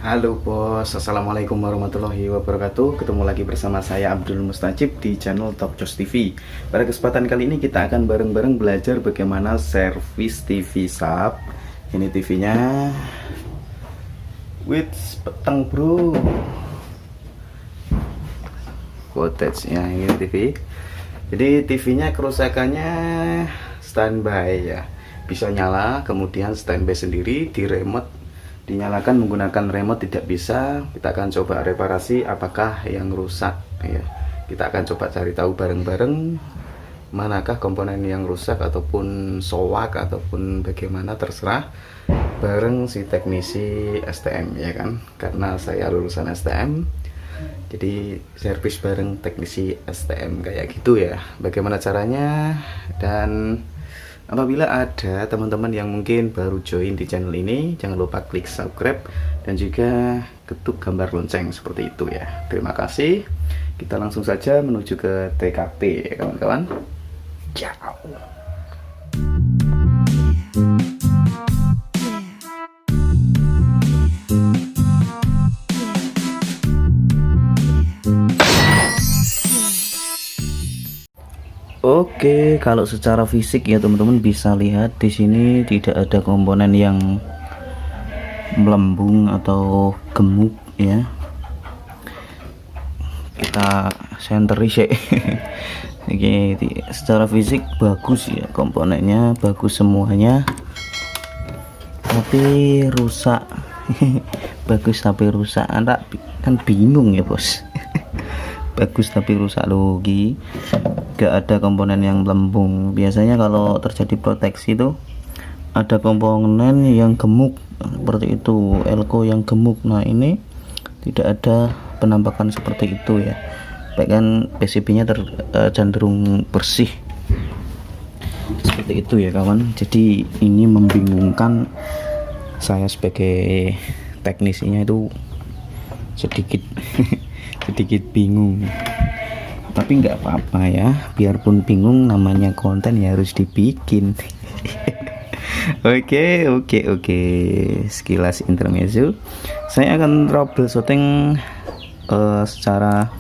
Halo bos, assalamualaikum warahmatullahi wabarakatuh. Ketemu lagi bersama saya Abdul Mustajib di channel Top Jos TV. Pada kesempatan kali ini kita akan bareng-bareng belajar bagaimana servis TV sub. Ini TV-nya, with peteng bro. Voltage-nya ini TV. Jadi TV-nya kerusakannya standby ya. Bisa nyala, kemudian standby sendiri di remote. Dinyalakan menggunakan remote tidak bisa. Kita akan coba reparasi apakah yang rusak ya. Kita akan coba cari tahu bareng-bareng manakah komponen yang rusak ataupun soak ataupun bagaimana, terserah, bareng si teknisi STM ya kan, karena saya lulusan STM. Jadi servis bareng teknisi STM kayak gitu ya. Bagaimana caranya? Dan apabila ada teman-teman yang mungkin baru join di channel ini, jangan lupa klik subscribe dan juga ketuk gambar lonceng seperti itu ya. Terima kasih. Kita langsung saja menuju ke TKP ya kawan-kawan. Ciao. Oke, kalau secara fisik ya teman-teman bisa lihat di sini tidak ada komponen yang melembung atau gemuk ya. Kita senteri sih. Oke, secara fisik bagus ya, komponennya bagus semuanya. Tapi rusak. Bagus tapi rusak. Anda kan bingung ya, Bos. Bagus tapi rusak logi. Gak ada komponen yang melembung. Biasanya kalau terjadi proteksi itu ada komponen yang gemuk seperti itu, elko yang gemuk. Nah ini tidak ada penampakan seperti itu ya. Baik kan PCB nya cenderung bersih seperti itu ya kawan. Jadi ini membingungkan saya sebagai teknisinya, itu sedikit sedikit bingung. Tapi nggak apa-apa ya, biarpun bingung, namanya konten ya harus dibikin. Oke, sekilas intermezzo. Saya akan troubleshooting secara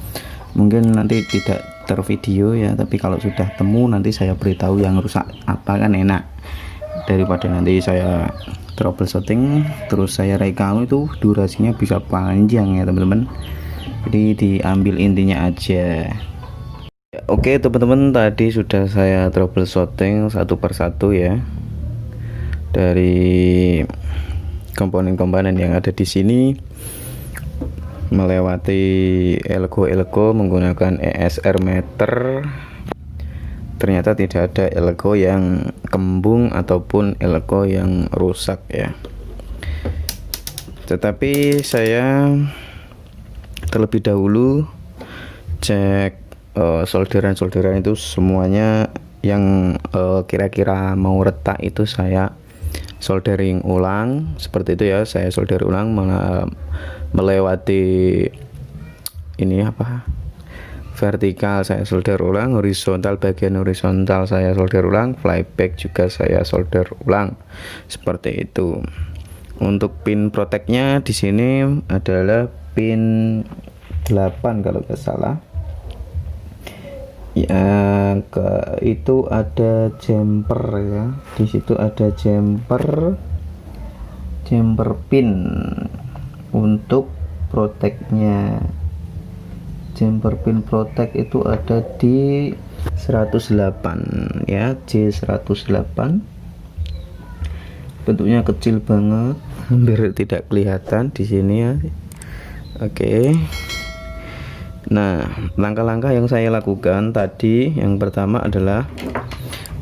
mungkin nanti tidak tervideo ya, tapi kalau sudah temu nanti saya beritahu yang rusak apa, kan enak daripada nanti saya troubleshooting terus saya rekam, itu durasinya bisa panjang ya teman-teman. Jadi diambil intinya aja. Oke teman-teman, tadi sudah saya troubleshooting satu persatu ya, dari komponen-komponen yang ada di sini, melewati elko menggunakan ESR meter. Ternyata tidak ada elko yang kembung ataupun elko yang rusak ya. Tetapi saya terlebih dahulu cek solderan itu semuanya yang kira-kira mau retak itu saya soldering ulang seperti itu ya. Saya solder ulang melewati ini apa, vertikal saya solder ulang, horizontal, bagian horizontal saya solder ulang, flyback juga saya solder ulang seperti itu. Untuk pin protectnya di sini adalah pin 8 kalau nggak salah ya. Itu ada jumper ya, di situ ada jumper pin untuk protectnya. Jumper pin protect itu ada di 108 ya, J108. Bentuknya kecil banget, hampir tidak kelihatan di sini ya. Oke. Nah, langkah-langkah yang saya lakukan tadi, yang pertama adalah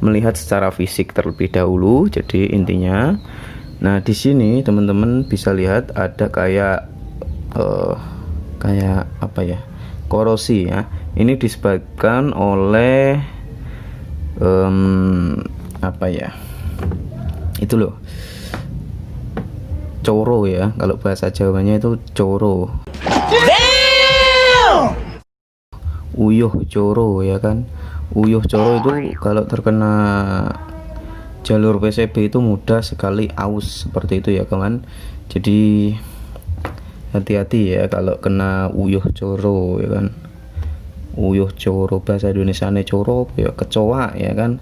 melihat secara fisik terlebih dahulu. Jadi intinya, nah di sini teman-teman bisa lihat ada kayak apa ya, korosi ya. Ini disebabkan oleh apa ya, itu loh, coro ya, kalau bahasa Jawanya itu coro. Uyuh coro ya kan. Uyuh coro itu kalau terkena jalur PCB itu mudah sekali aus seperti itu ya kawan. Jadi hati-hati ya kalau kena uyuh coro ya kan. Uyuh coro, bahasa Indonesianya coro ya kecoa ya kan.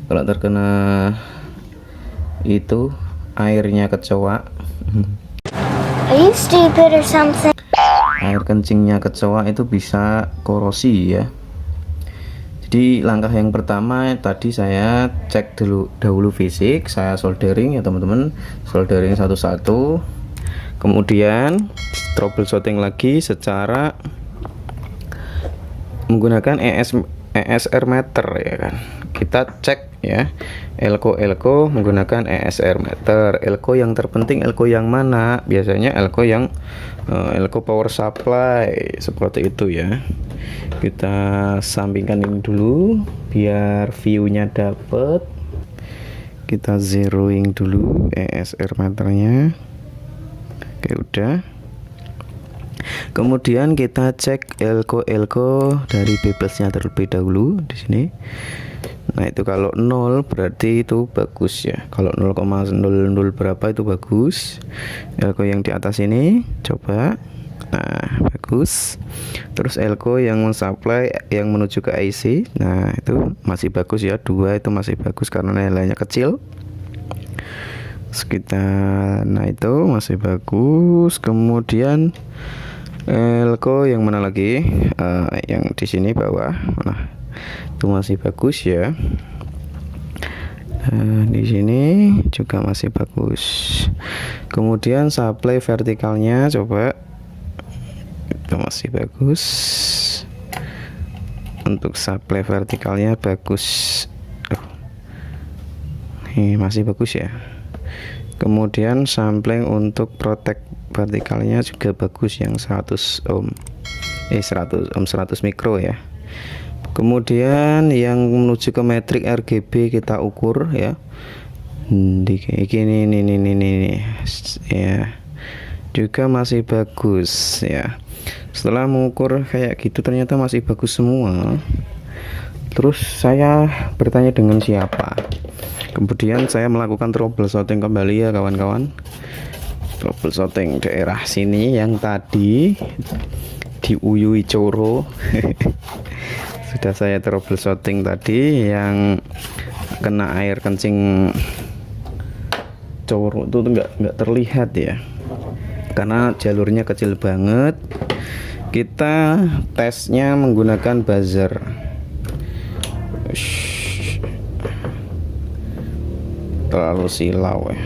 Kalau terkena itu airnya kecoa, Are you stupid or something? air kencingnya kecoa itu bisa korosi ya. Jadi langkah yang pertama tadi saya cek dahulu fisik, saya soldering ya teman-teman, soldering satu-satu. Kemudian troubleshooting lagi secara menggunakan ESR meter ya kan. Kita cek ya elko menggunakan ESR meter. Elko yang terpenting elko yang mana? Biasanya elko yang elko power supply seperti itu ya. Kita sampingkan ini dulu biar view-nya dapet. Kita zeroing dulu ESR meternya. Oke, udah. Kemudian kita cek elko dari bebasnya terlebih dahulu di sini. Nah, itu kalau 0 berarti itu bagus ya. Kalau 0,00 berapa itu bagus. Elko yang di atas ini coba. Nah, bagus. Terus elko yang mensupply yang menuju ke IC. Nah, itu masih bagus ya. 2 itu masih bagus karena nilainya kecil. Sekitar, nah itu masih bagus. Kemudian elko yang mana lagi? Yang di sini bawah. Nah, itu masih bagus ya. Di sini juga masih bagus. Kemudian supply vertikalnya coba, itu masih bagus. Untuk supply vertikalnya bagus. Ini masih bagus ya. Kemudian sampling untuk protect vertikalnya juga bagus yang 100 ohm 100 mikro ya. Kemudian yang menuju ke metrik RGB kita ukur ya. Ini ya. Juga masih bagus ya. Setelah mengukur kayak gitu ternyata masih bagus semua. Terus saya bertanya dengan siapa? Kemudian saya melakukan troubleshooting kembali ya kawan-kawan. Troubleshooting daerah sini yang tadi diuyui coro. Sudah saya troubleshooting tadi yang kena air kencing coro itu nggak terlihat ya. Karena jalurnya kecil banget. Kita tesnya menggunakan buzzer. Terlalu silau ya.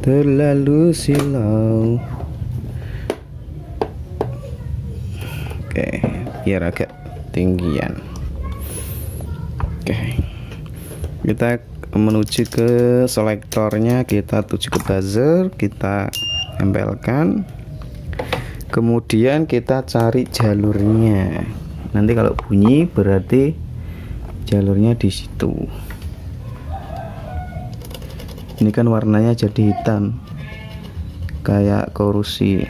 Terlalu silau. Oke, biar agak tinggian. Oke, kita menuju ke selektornya, kita tuju ke buzzer, kita tempelkan. Kemudian kita cari jalurnya. Nanti kalau bunyi berarti jalurnya di situ. Ini kan warnanya jadi hitam kayak korosi.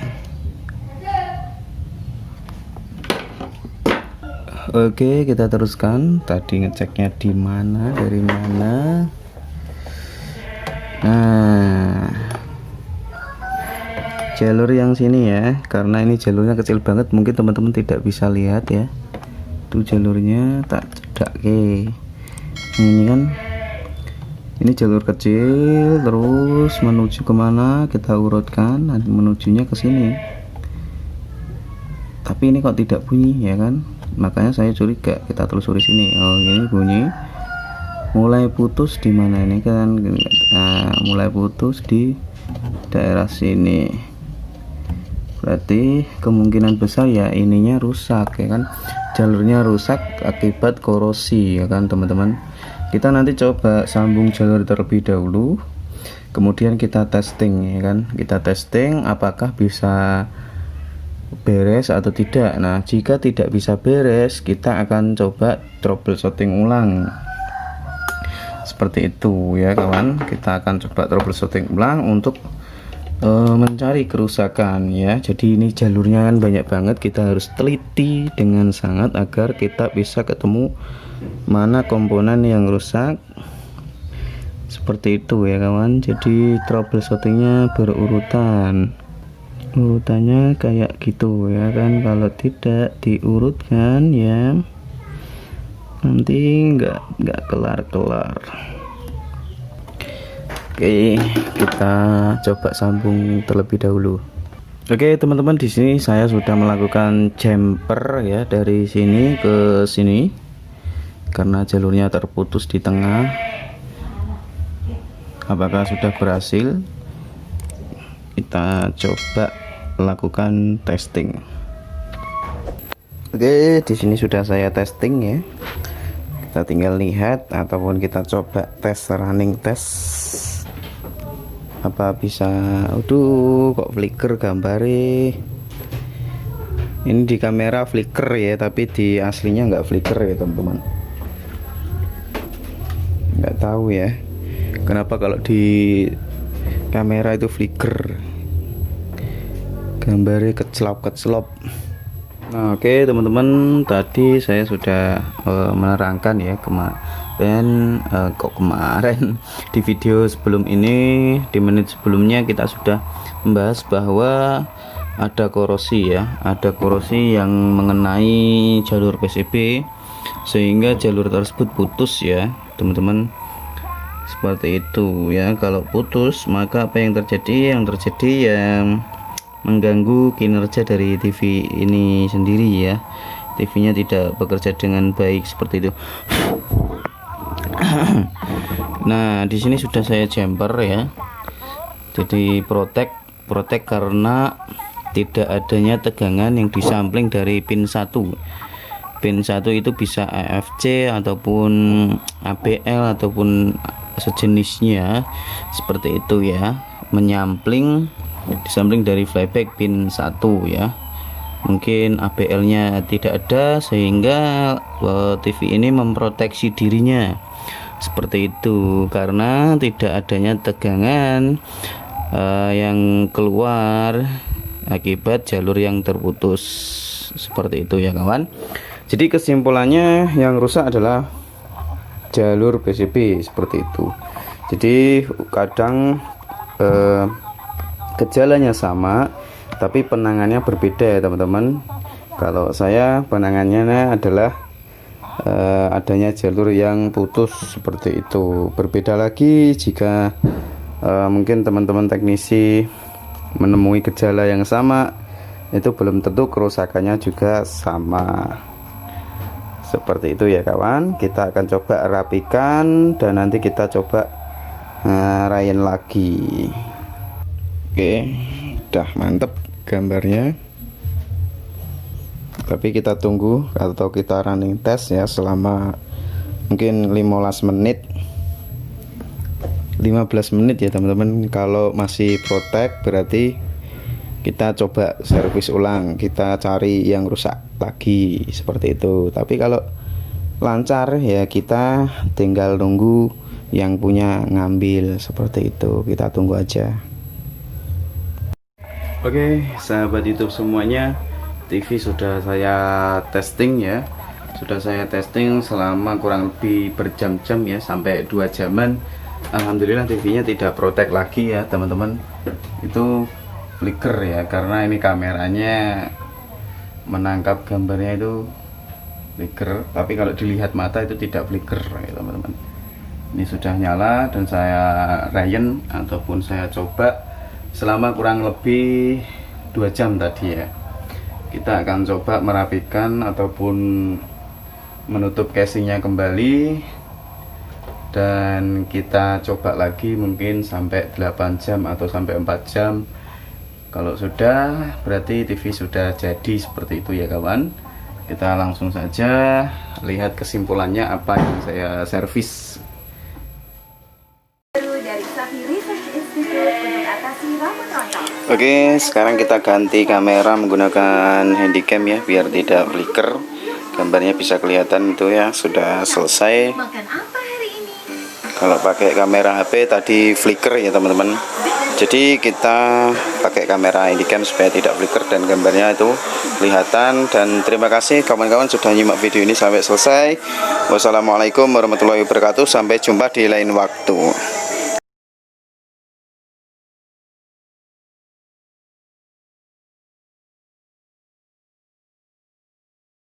Oke, kita teruskan. Tadi ngeceknya di mana, dari mana. Nah, jalur yang sini ya, karena ini jalurnya kecil banget, mungkin teman-teman tidak bisa lihat ya. Itu jalurnya tak cedak ke. Ini kan, ini jalur kecil, terus menuju kemana kita urutkan, nanti menujunya ke sini. Tapi ini kok tidak bunyi ya kan? Makanya saya curiga, kita telusuri sini. Oh, ini bunyi. Mulai putus di mana ini kan? Nah, mulai putus di daerah sini. Berarti kemungkinan besar ya ininya rusak ya kan? Jalurnya rusak akibat korosi ya kan teman-teman. Kita nanti coba sambung jalur terlebih dahulu. Kemudian kita testing ya kan? Kita testing apakah bisa beres atau tidak. Nah, jika tidak bisa beres, kita akan coba troubleshooting ulang. Seperti itu ya kawan. Kita akan coba troubleshooting ulang untuk mencari kerusakan ya. Jadi ini jalurnya kan banyak banget, kita harus teliti dengan sangat agar kita bisa ketemu mana komponen yang rusak. Seperti itu ya kawan. Jadi troubleshootingnya berurutan. urutannya kayak gitu ya kan. Kalau tidak diurutkan ya nanti nggak kelar-kelar. Oke, kita coba sambung terlebih dahulu. Oke teman-teman, di sini saya sudah melakukan jumper ya dari sini ke sini karena jalurnya terputus di tengah. Apakah sudah berhasil? Kita coba lakukan testing. Oke, di sini sudah saya testing ya. Kita tinggal lihat ataupun kita coba tes running test. Apa bisa? Aduh, kok flicker gambarnya. Ini di kamera flicker ya, tapi di aslinya nggak flicker ya teman-teman. Nggak tahu ya kenapa kalau di kamera itu flicker, gambarnya kecelop-kecelop. Nah, oke teman-teman, tadi saya sudah menerangkan ya kemarin di video sebelum ini, di menit sebelumnya kita sudah membahas bahwa ada korosi ya, ada korosi yang mengenai jalur PCB sehingga jalur tersebut putus ya teman-teman. Seperti itu ya. Kalau putus maka apa yang terjadi? Yang terjadi yang mengganggu kinerja dari TV ini sendiri ya. TV-nya tidak bekerja dengan baik seperti itu. Nah, di sini sudah saya jumper ya. Jadi protect karena tidak adanya tegangan yang disampling dari pin 1. Pin 1 itu bisa AFC ataupun ABL ataupun sejenisnya seperti itu ya, disampling dari flyback pin 1 ya. Mungkin ABL nya tidak ada sehingga TV ini memproteksi dirinya seperti itu karena tidak adanya tegangan yang keluar akibat jalur yang terputus seperti itu ya kawan. Jadi kesimpulannya yang rusak adalah jalur PCB seperti itu. Jadi kadang gejalanya sama tapi penangannya berbeda ya teman-teman. Kalau saya penangannya adalah adanya jalur yang putus seperti itu. Berbeda lagi jika mungkin teman-teman teknisi menemui gejala yang sama, itu belum tentu kerusakannya juga sama. Seperti itu ya kawan. Kita akan coba rapikan dan nanti kita coba ngarahin lagi. Oke, udah mantep gambarnya. Tapi kita tunggu atau kita running test ya selama mungkin 15 menit 15 menit ya teman-teman. Kalau masih protect berarti kita coba servis ulang, kita cari yang rusak lagi seperti itu. Tapi kalau lancar ya kita tinggal nunggu yang punya ngambil seperti itu. Kita tunggu aja. Oke sahabat YouTube semuanya, TV sudah saya testing ya. Sudah saya testing selama kurang lebih berjam-jam ya, sampai 2 jaman. Alhamdulillah TV-nya tidak protect lagi ya teman-teman. Itu flicker ya, karena ini kameranya menangkap gambarnya itu flicker, tapi kalau dilihat mata itu tidak flicker ya teman-teman. Ini sudah nyala dan saya rayen ataupun saya coba selama kurang lebih 2 jam tadi ya. Kita akan coba merapikan ataupun menutup casingnya kembali, dan kita coba lagi mungkin sampai 8 jam atau sampai 4 jam. Kalau sudah berarti TV sudah jadi seperti itu ya kawan. Kita langsung saja lihat kesimpulannya apa yang saya servis. Oke, sekarang kita ganti kamera menggunakan handycam ya, biar tidak flicker. Gambarnya bisa kelihatan itu ya, sudah selesai. Kalau pakai kamera HP tadi flicker ya teman-teman. Jadi kita pakai kamera handycam supaya tidak flicker dan gambarnya itu kelihatan. Dan terima kasih kawan-kawan sudah nyimak video ini sampai selesai. Wassalamualaikum warahmatullahi wabarakatuh. Sampai jumpa di lain waktu.